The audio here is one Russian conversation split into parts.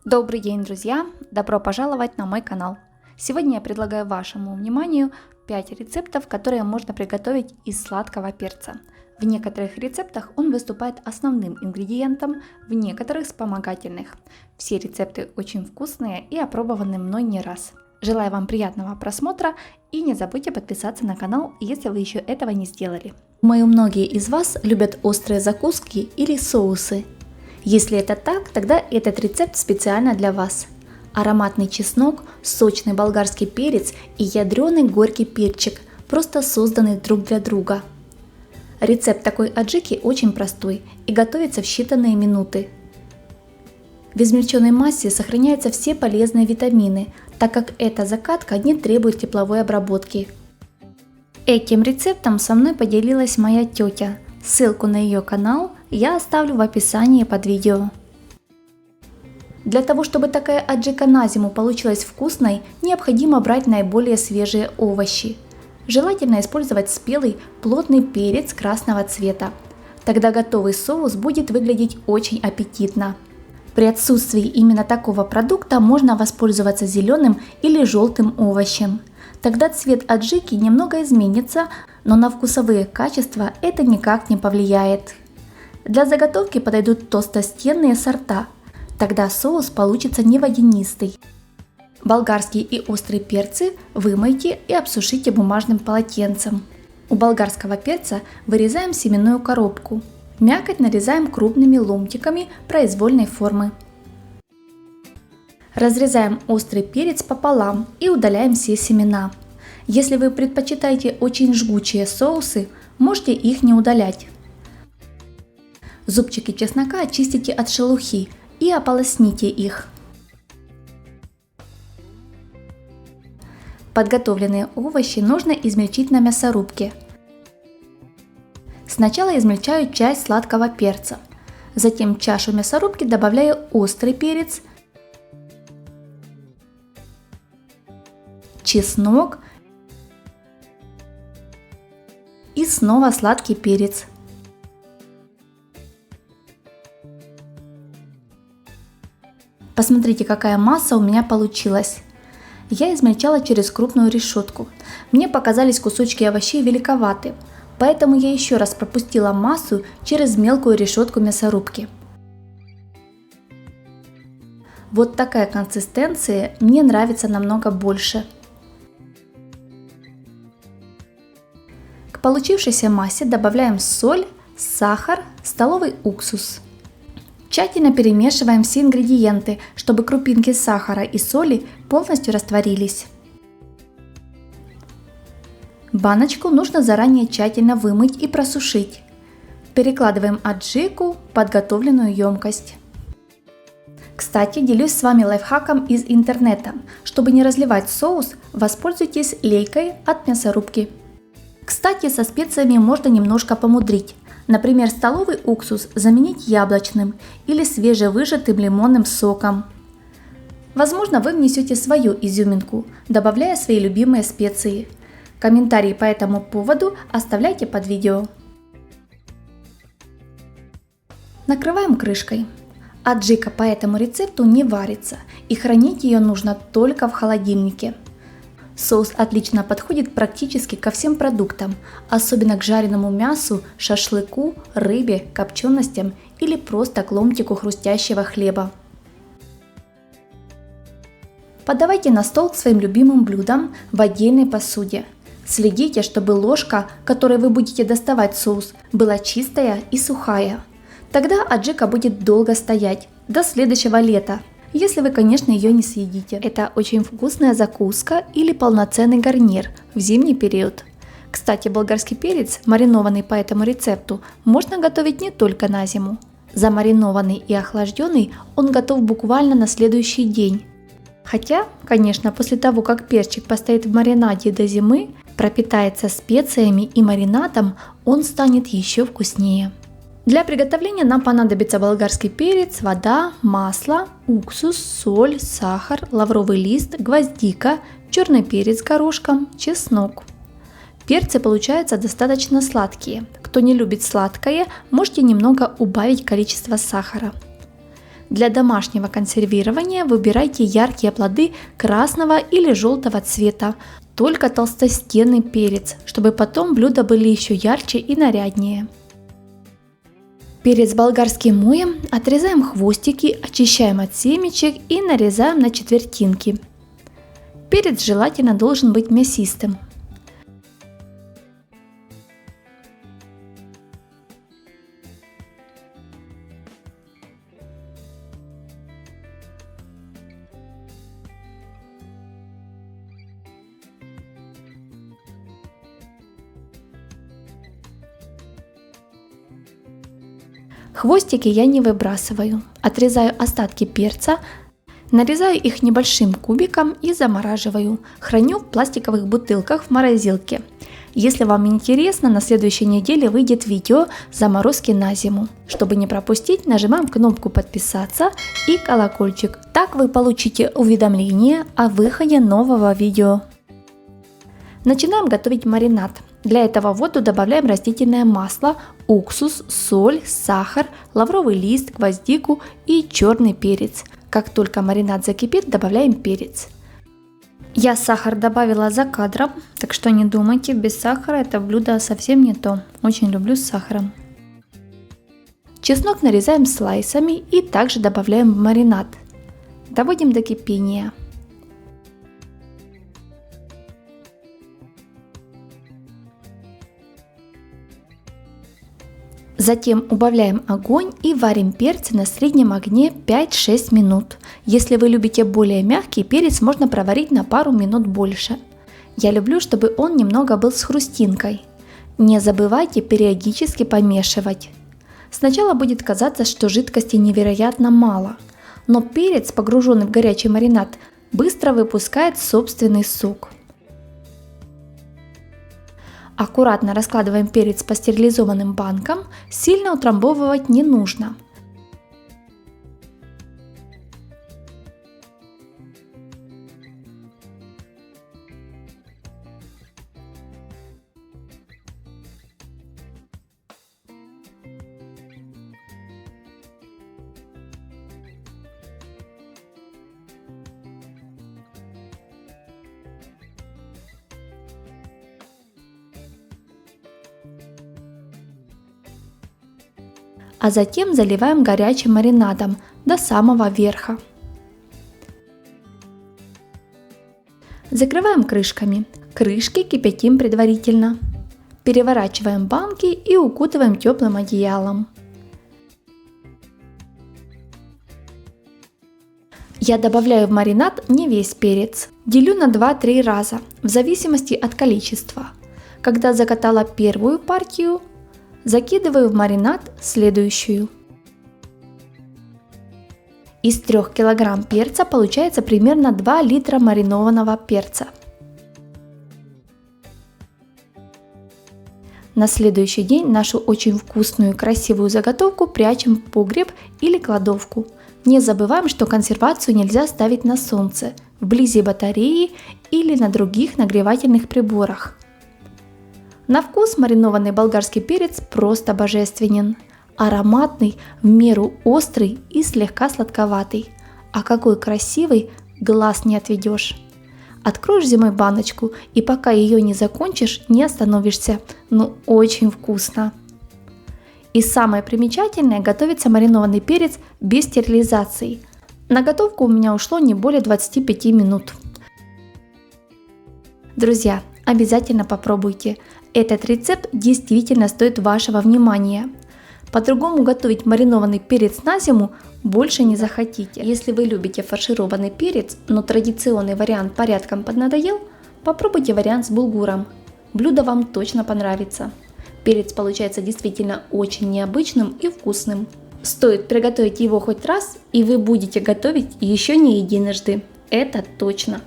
Добрый день, друзья! Добро пожаловать на мой канал! Сегодня я предлагаю вашему вниманию 5 рецептов, которые можно приготовить из сладкого перца. В некоторых рецептах он выступает основным ингредиентом, в некоторых вспомогательных. Все рецепты очень вкусные и опробованы мной не раз. Желаю вам приятного просмотра и не забудьте подписаться на канал, если вы еще этого не сделали. Думаю, многие из вас любят острые закуски или соусы. Если это так, тогда этот рецепт специально для вас. Ароматный чеснок, сочный болгарский перец и ядреный горький перчик, просто созданы друг для друга. Рецепт такой аджики очень простой и готовится в считанные минуты. В измельченной массе сохраняются все полезные витамины, так как эта закатка не требует тепловой обработки. Этим рецептом со мной поделилась моя тетя. Ссылку на ее канал я оставлю в описании под видео. Для того, чтобы такая аджика на зиму получилась вкусной, необходимо брать наиболее свежие овощи. Желательно использовать спелый, плотный перец красного цвета. Тогда готовый соус будет выглядеть очень аппетитно. При отсутствии именно такого продукта можно воспользоваться зеленым или желтым овощем. Тогда цвет аджики немного изменится, но на вкусовые качества это никак не повлияет. Для заготовки подойдут толстостенные сорта, тогда соус получится не водянистый. Болгарские и острые перцы вымойте и обсушите бумажным полотенцем. У болгарского перца вырезаем семенную коробку. Мякоть нарезаем крупными ломтиками произвольной формы. Разрезаем острый перец пополам и удаляем все семена. Если вы предпочитаете очень жгучие соусы, можете их не удалять. Зубчики чеснока очистите от шелухи и ополосните их. Подготовленные овощи нужно измельчить на мясорубке. Сначала измельчаю часть сладкого перца, затем в чашу мясорубки добавляю острый перец, чеснок и снова сладкий перец. Посмотрите, какая масса у меня получилась. Я измельчала через крупную решетку. Мне показались кусочки овощей великоваты, поэтому я еще раз пропустила массу через мелкую решетку мясорубки. Вот такая консистенция мне нравится намного больше. К получившейся массе добавляем соль, сахар, столовый уксус. Тщательно перемешиваем все ингредиенты, чтобы крупинки сахара и соли полностью растворились. Баночку нужно заранее тщательно вымыть и просушить. Перекладываем аджику в подготовленную емкость. Кстати, делюсь с вами лайфхаком из интернета. Чтобы не разливать соус, воспользуйтесь лейкой от мясорубки. Кстати, со специями можно немножко помудрить. Например, столовый уксус заменить яблочным или свежевыжатым лимонным соком. Возможно, вы внесете свою изюминку, добавляя свои любимые специи. Комментарии по этому поводу оставляйте под видео. Накрываем крышкой. Аджика по этому рецепту не варится, и хранить ее нужно только в холодильнике. Соус отлично подходит практически ко всем продуктам, особенно к жареному мясу, шашлыку, рыбе, копченостям или просто к ломтику хрустящего хлеба. Подавайте на стол к своим любимым блюдам в отдельной посуде. Следите, чтобы ложка, которой вы будете доставать соус, была чистая и сухая. Тогда аджика будет долго стоять, до следующего лета. Если вы, конечно, ее не съедите. Это очень вкусная закуска или полноценный гарнир в зимний период. Кстати, болгарский перец, маринованный по этому рецепту, можно готовить не только на зиму. Замаринованный и охлажденный он готов буквально на следующий день. Хотя, конечно, после того, как перчик постоит в маринаде до зимы, пропитается специями и маринадом, он станет еще вкуснее. Для приготовления нам понадобится болгарский перец, вода, масло, уксус, соль, сахар, лавровый лист, гвоздика, черный перец горошком, чеснок. Перцы получаются достаточно сладкие. Кто не любит сладкое, можете немного убавить количество сахара. Для домашнего консервирования выбирайте яркие плоды красного или желтого цвета, только толстостенный перец, чтобы потом блюда были еще ярче и наряднее. Перец болгарский моем, отрезаем хвостики, очищаем от семечек и нарезаем на четвертинки. Перец желательно должен быть мясистым. Хвостики я не выбрасываю, отрезаю остатки перца, нарезаю их небольшим кубиком и замораживаю. Храню в пластиковых бутылках в морозилке. Если вам интересно, на следующей неделе выйдет видео заморозки на зиму. Чтобы не пропустить, нажимаем кнопку подписаться и колокольчик. Так вы получите уведомление о выходе нового видео. Начинаем готовить маринад. Для этого в воду добавляем растительное масло, уксус, соль, сахар, лавровый лист, гвоздику и черный перец. Как только маринад закипит, добавляем перец. Я сахар добавила за кадром, так что не думайте, без сахара это блюдо совсем не то. Очень люблю с сахаром. Чеснок нарезаем слайсами и также добавляем в маринад. Доводим до кипения. Затем убавляем огонь и варим перцы на среднем огне 5-6 минут. Если вы любите более мягкий перец, можно проварить на пару минут больше. Я люблю, чтобы он немного был с хрустинкой. Не забывайте периодически помешивать. Сначала будет казаться, что жидкости невероятно мало, но перец, погруженный в горячий маринад, быстро выпускает собственный сок. Аккуратно раскладываем перец по стерилизованным банкам, сильно утрамбовывать не нужно. А затем заливаем горячим маринадом до самого верха. Закрываем крышками. Крышки кипятим предварительно. Переворачиваем банки и укутываем теплым одеялом. Я добавляю в маринад не весь перец. Делю на 2-3 раза, в зависимости от количества. Когда закатала первую партию, закидываю в маринад следующую. Из 3 кг перца получается примерно 2 литра маринованного перца. На следующий день нашу очень вкусную и красивую заготовку прячем в погреб или кладовку. Не забываем, что консервацию нельзя ставить на солнце, вблизи батареи или на других нагревательных приборах. На вкус маринованный болгарский перец просто божественен. Ароматный, в меру острый и слегка сладковатый. А какой красивый, глаз не отведешь. Откроешь зимой баночку и пока ее не закончишь, не остановишься. Ну очень вкусно. И самое примечательное, готовится маринованный перец без стерилизации. На готовку у меня ушло не более 25 минут. Друзья, обязательно попробуйте. Этот рецепт действительно стоит вашего внимания. По-другому готовить маринованный перец на зиму больше не захотите. Если вы любите фаршированный перец, но традиционный вариант порядком поднадоел, попробуйте вариант с булгуром. Блюдо вам точно понравится. Перец получается действительно очень необычным и вкусным. Стоит приготовить его хоть раз, и вы будете готовить еще не единожды. Это точно.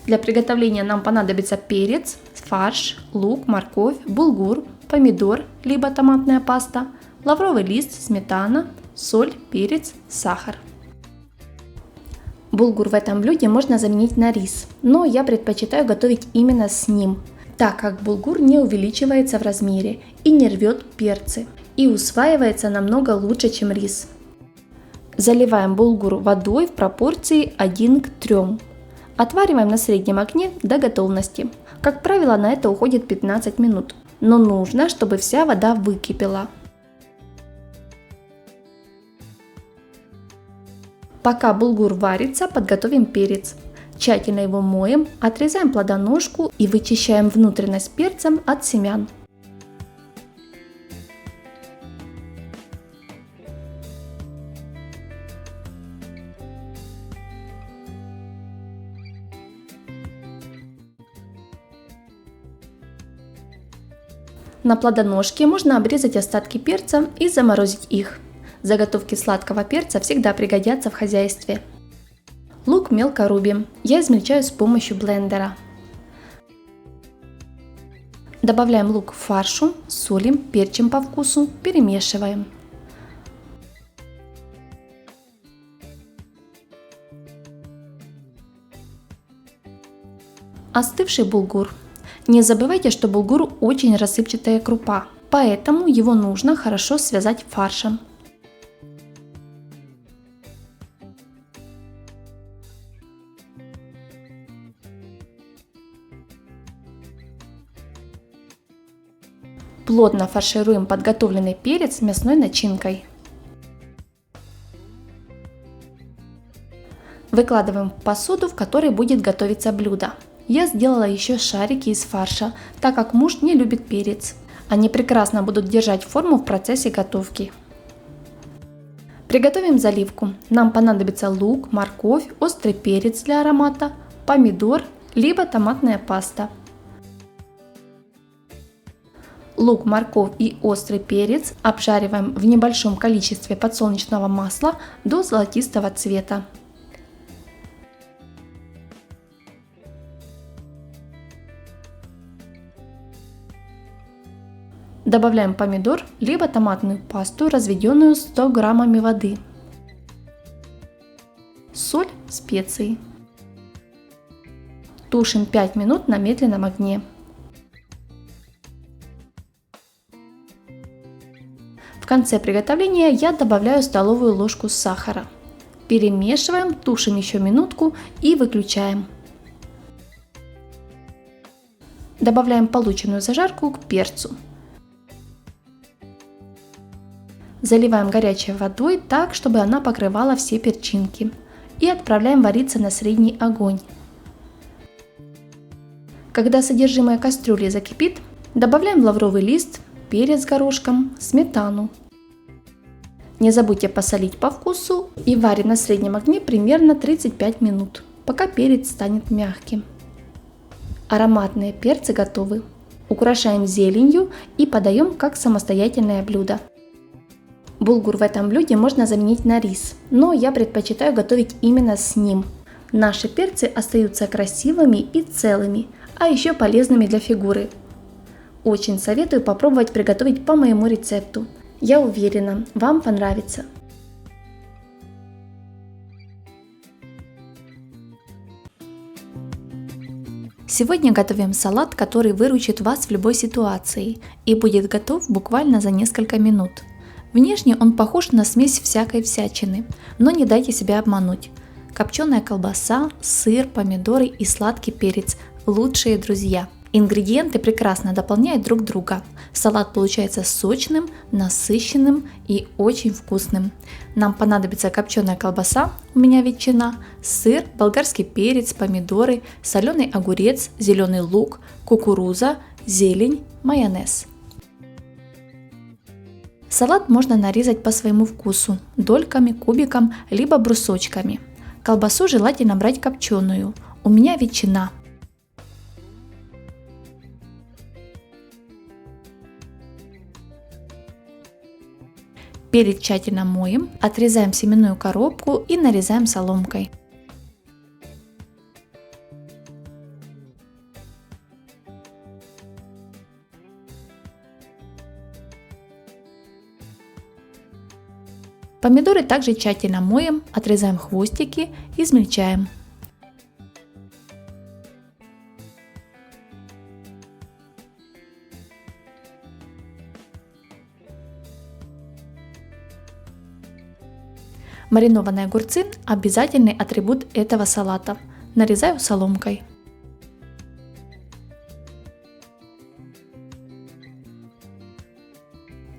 Для приготовления нам понадобится перец, фарш, лук, морковь, булгур, помидор, либо томатная паста, лавровый лист, сметана, соль, перец, сахар. Булгур в этом блюде можно заменить на рис, но я предпочитаю готовить именно с ним, так как булгур не увеличивается в размере и не рвет перцы. и усваивается намного лучше, чем рис. Заливаем булгур водой в пропорции 1 к 3. Отвариваем на среднем огне до готовности. Как правило, на это уходит 15 минут, но нужно, чтобы вся вода выкипела. Пока булгур варится, подготовим перец. Тщательно его моем, отрезаем плодоножку и вычищаем внутренность перцем от семян. На плодоножке можно обрезать остатки перца и заморозить их. Заготовки сладкого перца всегда пригодятся в хозяйстве. Лук мелко рубим. Я измельчаю с помощью блендера. Добавляем лук в фаршу, солим, перчим по вкусу, перемешиваем. Остывший булгур. Не забывайте, что булгур очень рассыпчатая крупа, поэтому его нужно хорошо связать фаршем. Плотно фаршируем подготовленный перец мясной начинкой. Выкладываем в посуду, в которой будет готовиться блюдо. Я сделала еще шарики из фарша, так как муж не любит перец. Они прекрасно будут держать форму в процессе готовки. Приготовим заливку. Нам понадобится лук, морковь, острый перец для аромата, помидор, либо томатная паста. Лук, морковь и острый перец обжариваем в небольшом количестве подсолнечного масла до золотистого цвета. Добавляем помидор, либо томатную пасту, разведенную 100 граммами воды, соль, специи. Тушим 5 минут на медленном огне. В конце приготовления я добавляю столовую ложку сахара. Перемешиваем, тушим еще минутку и выключаем. Добавляем полученную зажарку к перцу. Заливаем горячей водой так, чтобы она покрывала все перчинки. И отправляем вариться на средний огонь. Когда содержимое кастрюли закипит, добавляем лавровый лист, перец горошком, сметану. Не забудьте посолить по вкусу и варим на среднем огне примерно 35 минут, пока перец станет мягким. Ароматные перцы готовы. Украшаем зеленью и подаем как самостоятельное блюдо. Булгур в этом блюде можно заменить на рис, но я предпочитаю готовить именно с ним. Наши перцы остаются красивыми и целыми, а еще полезными для фигуры. Очень советую попробовать приготовить по моему рецепту. Я уверена, вам понравится. Сегодня готовим салат, который выручит вас в любой ситуации и будет готов буквально за несколько минут. Внешне он похож на смесь всякой всячины, но не дайте себя обмануть. Копченая колбаса, сыр, помидоры и сладкий перец – лучшие друзья. Ингредиенты прекрасно дополняют друг друга. Салат получается сочным, насыщенным и очень вкусным. Нам понадобится копченая колбаса, у меня ветчина, сыр, болгарский перец, помидоры, соленый огурец, зеленый лук, кукуруза, зелень, майонез. Салат можно нарезать по своему вкусу, дольками, кубиком, либо брусочками. Колбасу желательно брать копченую, у меня ветчина. Перец тщательно моем, отрезаем семенную коробку и нарезаем соломкой. Помидоры также тщательно моем, отрезаем хвостики, измельчаем. Маринованные огурцы – обязательный атрибут этого салата. Нарезаю соломкой.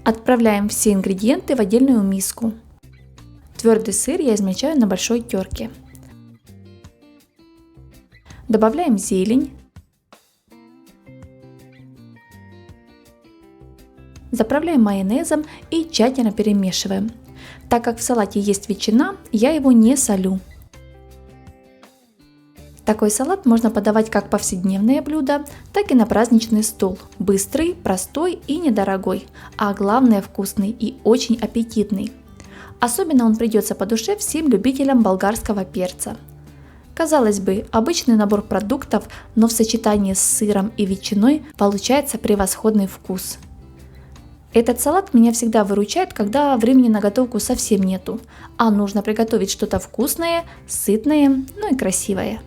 Отправляем все ингредиенты в отдельную миску. Твердый сыр я измельчаю на большой терке. Добавляем зелень. Заправляем майонезом и тщательно перемешиваем. Так как в салате есть ветчина, я его не солю. Такой салат можно подавать как повседневное блюдо, так и на праздничный стол. Быстрый, простой и недорогой, а главное вкусный и очень аппетитный. Особенно он придется по душе всем любителям болгарского перца. Казалось бы, обычный набор продуктов, но в сочетании с сыром и ветчиной получается превосходный вкус. Этот салат меня всегда выручает, когда времени на готовку совсем нету, а нужно приготовить что-то вкусное, сытное, ну и красивое.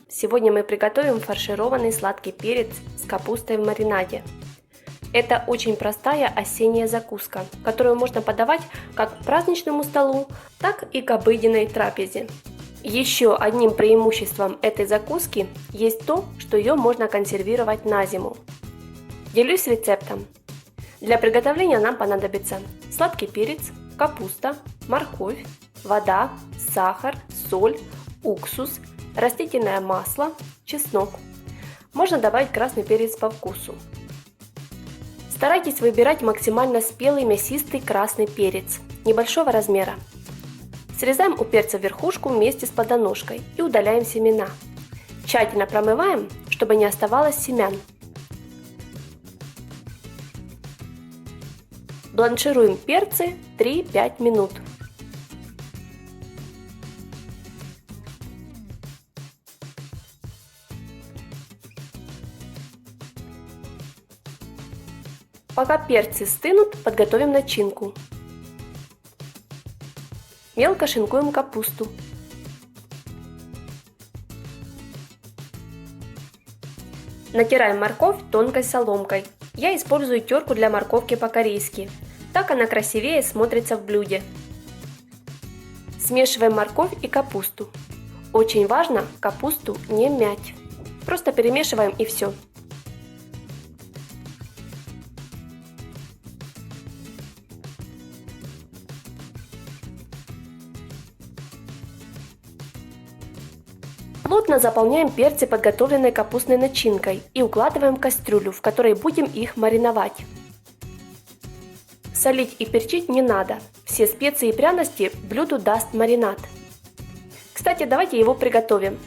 Сегодня мы приготовим фаршированный сладкий перец с капустой в маринаде. Это очень простая осенняя закуска, которую можно подавать как к праздничному столу, так и к обыденной трапезе. Еще одним преимуществом этой закуски есть то, что ее можно консервировать на зиму. Делюсь рецептом. Для приготовления нам понадобится сладкий перец, капуста, морковь, вода, сахар, соль, уксус, растительное масло, чеснок. Можно добавить красный перец по вкусу. Старайтесь выбирать максимально спелый мясистый красный перец небольшого размера. Срезаем у перца верхушку вместе с плодоножкой и удаляем семена. Тщательно промываем, чтобы не оставалось семян. Бланшируем перцы 3-5 минут. Пока перцы стынут, подготовим начинку. Мелко шинкуем капусту. Натираем морковь тонкой соломкой. Я использую терку для морковки по-корейски. Так она красивее смотрится в блюде. Смешиваем морковь и капусту. Очень важно капусту не мять. Просто перемешиваем и все. Плотно заполняем перцы подготовленной капустной начинкой и укладываем в кастрюлю, в которой будем их мариновать. Солить и перчить не надо. Все специи и пряности блюду даст маринад. Кстати, давайте его приготовим.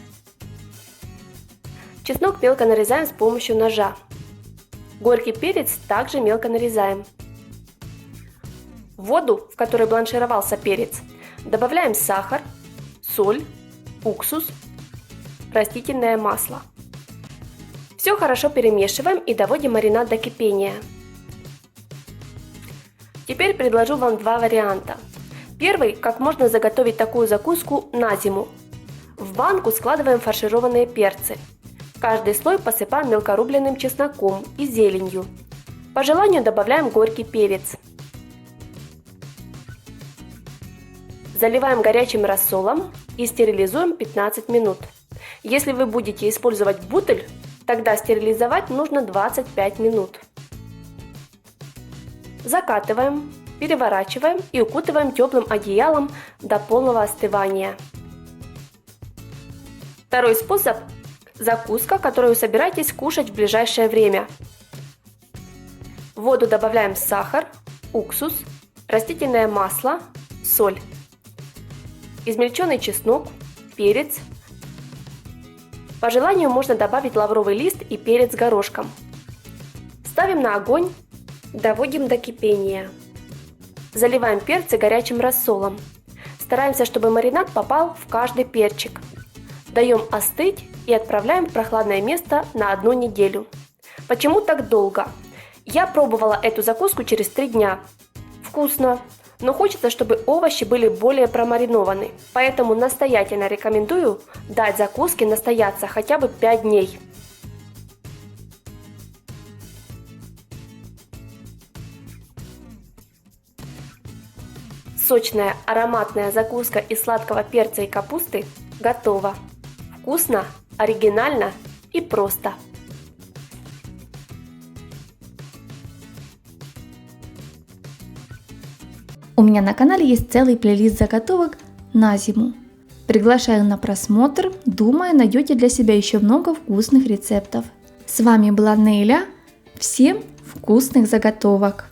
Чеснок мелко нарезаем с помощью ножа. Горький перец также мелко нарезаем. В воду, в которой бланшировался перец, добавляем сахар, соль, уксус, растительное масло. Все хорошо перемешиваем и доводим маринад до кипения. Теперь предложу вам два варианта. Первый, как можно заготовить такую закуску на зиму. В банку складываем фаршированные перцы. Каждый слой посыпаем мелкорубленным чесноком и зеленью. По желанию добавляем горький перец. Заливаем горячим рассолом и стерилизуем 15 минут. Если вы будете использовать бутыль, тогда стерилизовать нужно 25 минут. Закатываем, переворачиваем и укутываем теплым одеялом до полного остывания. Второй способ – закуска, которую собираетесь кушать в ближайшее время. В воду добавляем сахар, уксус, растительное масло, соль, измельченный чеснок, перец. По желанию можно добавить лавровый лист и перец горошком. Ставим на огонь, доводим до кипения. Заливаем перцы горячим рассолом. Стараемся, чтобы маринад попал в каждый перчик. Даем остыть и отправляем в прохладное место на 1 неделю. Почему так долго? Я пробовала эту закуску через 3 дня. Вкусно, но хочется, чтобы овощи были более промаринованы. Поэтому настоятельно рекомендую дать закуске настояться хотя бы 5 дней. Сочная ароматная закуска из сладкого перца и капусты готова. Вкусно, оригинально и просто. У меня на канале есть целый плейлист заготовок на зиму. Приглашаю на просмотр, думаю, найдете для себя еще много вкусных рецептов. С вами была Неля. Всем вкусных заготовок!